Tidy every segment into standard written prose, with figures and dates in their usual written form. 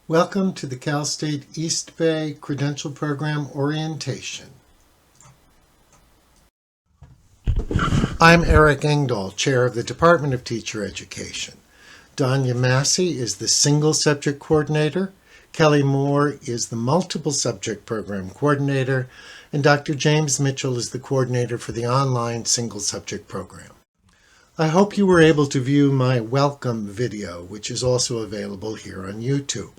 Welcome to the Cal State East Bay Credential Program Orientation. I'm Eric Engdahl, Chair of the Department of Teacher Education. Danya Massey is the Single Subject Coordinator, Kelly Moore is the Multiple Subject Program Coordinator, and Dr. James Mitchell is the Coordinator for the Online Single Subject Program. I hope you were able to view my welcome video, which is also available here on YouTube.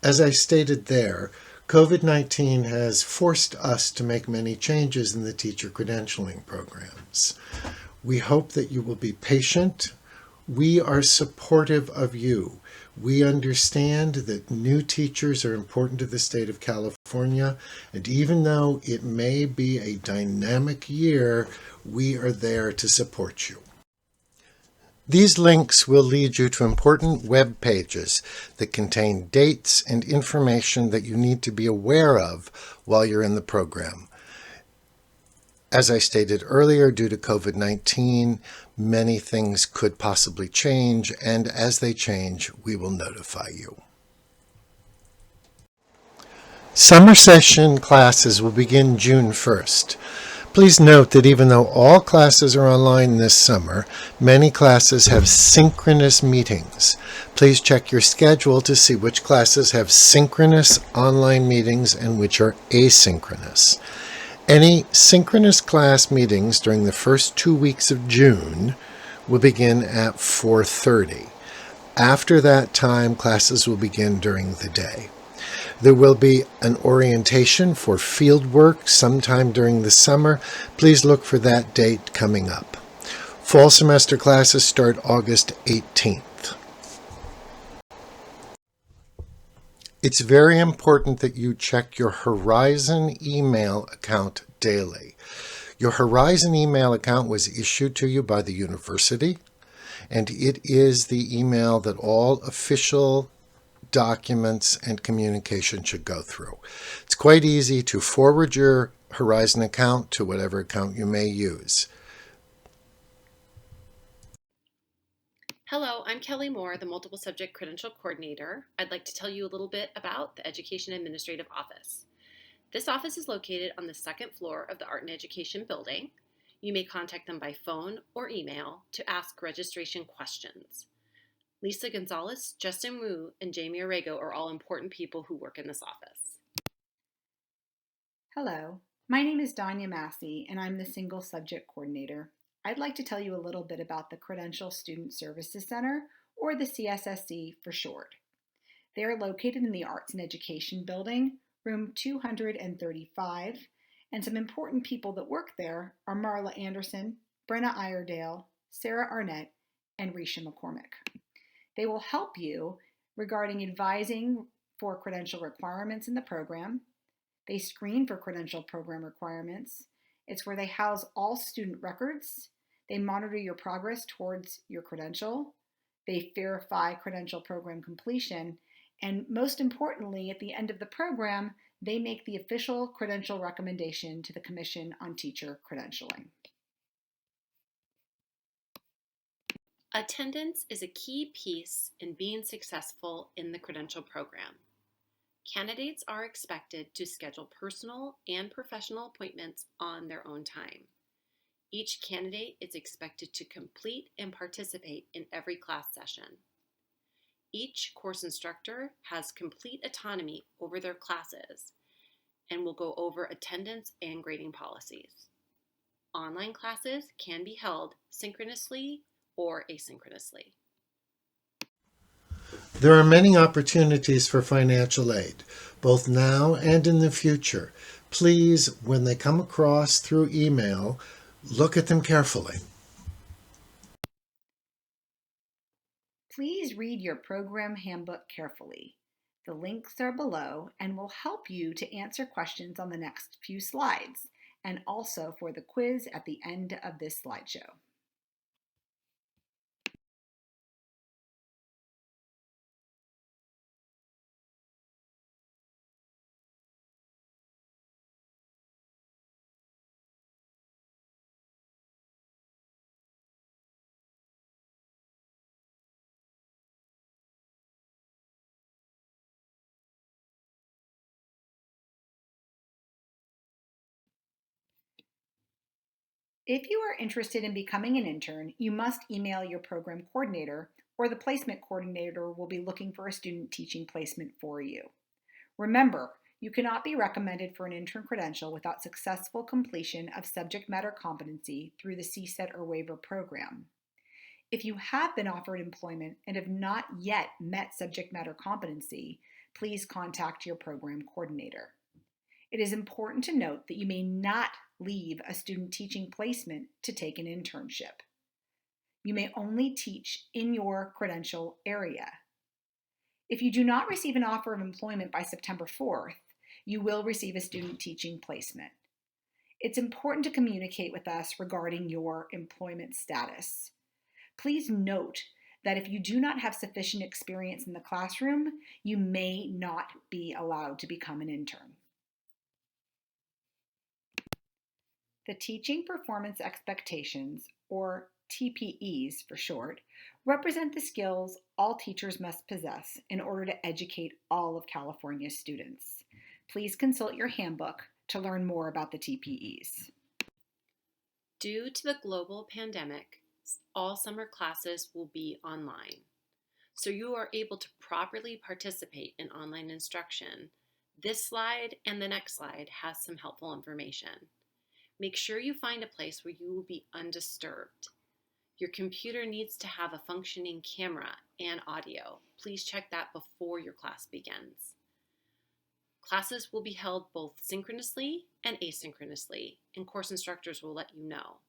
As I stated there, COVID-19 has forced us to make many changes in the teacher credentialing programs. We hope that you will be patient. We are supportive of you. We understand that new teachers are important to the state of California, and even though it may be a dynamic year, we are there to support you. These links will lead you to important web pages that contain dates and information that you need to be aware of while you're in the program. As I stated earlier, due to COVID-19, many things could possibly change, and as they change, we will notify you. Summer session classes will begin June 1st. Please note that even though all classes are online this summer, many classes have synchronous meetings. Please check your schedule to see which classes have synchronous online meetings and which are asynchronous. Any synchronous class meetings during the first 2 weeks of June will begin at 4:30. After that time, classes will begin during the day. There will be an orientation for field work sometime during the summer. Please look for that date coming up. Fall semester classes start August 18th. It's very important that you check your Horizon email account daily. Your Horizon email account was issued to you by the university, and it is the email that all official documents and communication should go through. It's quite easy to forward your Horizon account to whatever account you may use. Hello, I'm Kelly Moore, the Multiple Subject Credential Coordinator. I'd like to tell you a little bit about the Education Administrative Office. This office is located on the second floor of the Art and Education building. You may contact them by phone or email to ask registration questions. Lisa Gonzalez, Justin Wu, and Jamie Arrego are all important people who work in this office. Hello, my name is Danya Massey, and I'm the Single Subject Coordinator. I'd like to tell you a little bit about the Credential Student Services Center, or the CSSC for short. They are located in the Arts and Education building, room 235, and some important people that work there are Marla Anderson, Brenna Iredale, Sarah Arnett, and Risha McCormick. They will help you regarding advising for credential requirements in the program. They screen for credential program requirements. It's where they house all student records. They monitor your progress towards your credential. They verify credential program completion. And most importantly, at the end of the program, they make the official credential recommendation to the Commission on Teacher Credentialing. Attendance is a key piece in being successful in the credential program. Candidates are expected to schedule personal and professional appointments on their own time. Each candidate is expected to complete and participate in every class session. Each course instructor has complete autonomy over their classes and will go over attendance and grading policies. Online classes can be held synchronously or asynchronously. There are many opportunities for financial aid, both now and in the future. Please, when they come across through email, look at them carefully. Please read your program handbook carefully. The links are below and will help you to answer questions on the next few slides, and also for the quiz at the end of this slideshow. If you are interested in becoming an intern, you must email your program coordinator, or the placement coordinator will be looking for a student teaching placement for you. Remember, you cannot be recommended for an intern credential without successful completion of subject matter competency through the CSET or waiver program. If you have been offered employment and have not yet met subject matter competency, please contact your program coordinator. It is important to note that you may not leave a student teaching placement to take an internship. You may only teach in your credential area. If you do not receive an offer of employment by September 4th, you will receive a student teaching placement. It's important to communicate with us regarding your employment status. Please note that if you do not have sufficient experience in the classroom, you may not be allowed to become an intern. The Teaching Performance Expectations, or TPEs for short, represent the skills all teachers must possess in order to educate all of California's students. Please consult your handbook to learn more about the TPEs. Due to the global pandemic, all summer classes will be online. So you are able to properly participate in online instruction. This slide and the next slide has some helpful information. Make sure you find a place where you will be undisturbed. Your computer needs to have a functioning camera and audio. Please check that before your class begins. Classes will be held both synchronously and asynchronously, and course instructors will let you know.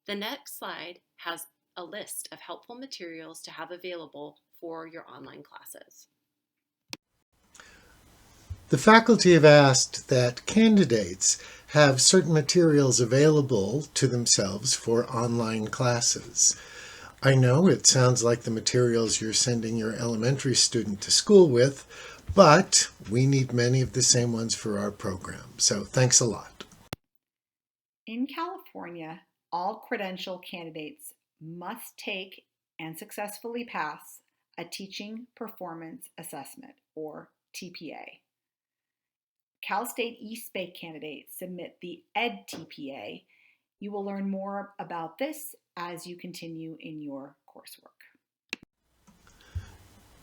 The next slide has a list of helpful materials to have available for your online classes. The faculty have asked that candidates have certain materials available to themselves for online classes. I know it sounds like the materials you're sending your elementary student to school with, but we need many of the same ones for our program. So thanks a lot. In California, all credential candidates must take and successfully pass a Teaching Performance Assessment, or TPA. Cal State East Bay candidates submit the ED TPA. You will learn more about this as you continue in your coursework.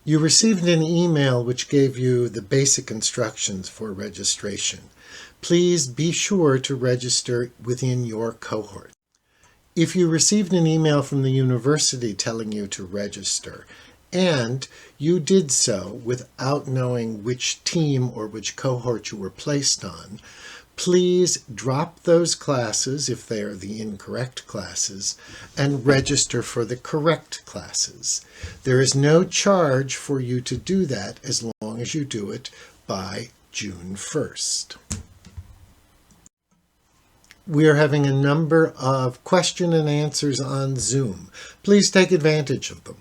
You received an email which gave you the basic instructions for registration. Please be sure to register within your cohort. If you received an email from the university telling you to register, and you did so without knowing which team or which cohort you were placed on, please drop those classes if they are the incorrect classes and register for the correct classes. There is no charge for you to do that as long as you do it by June 1st. We are having a number of question and answers on Zoom. Please take advantage of them.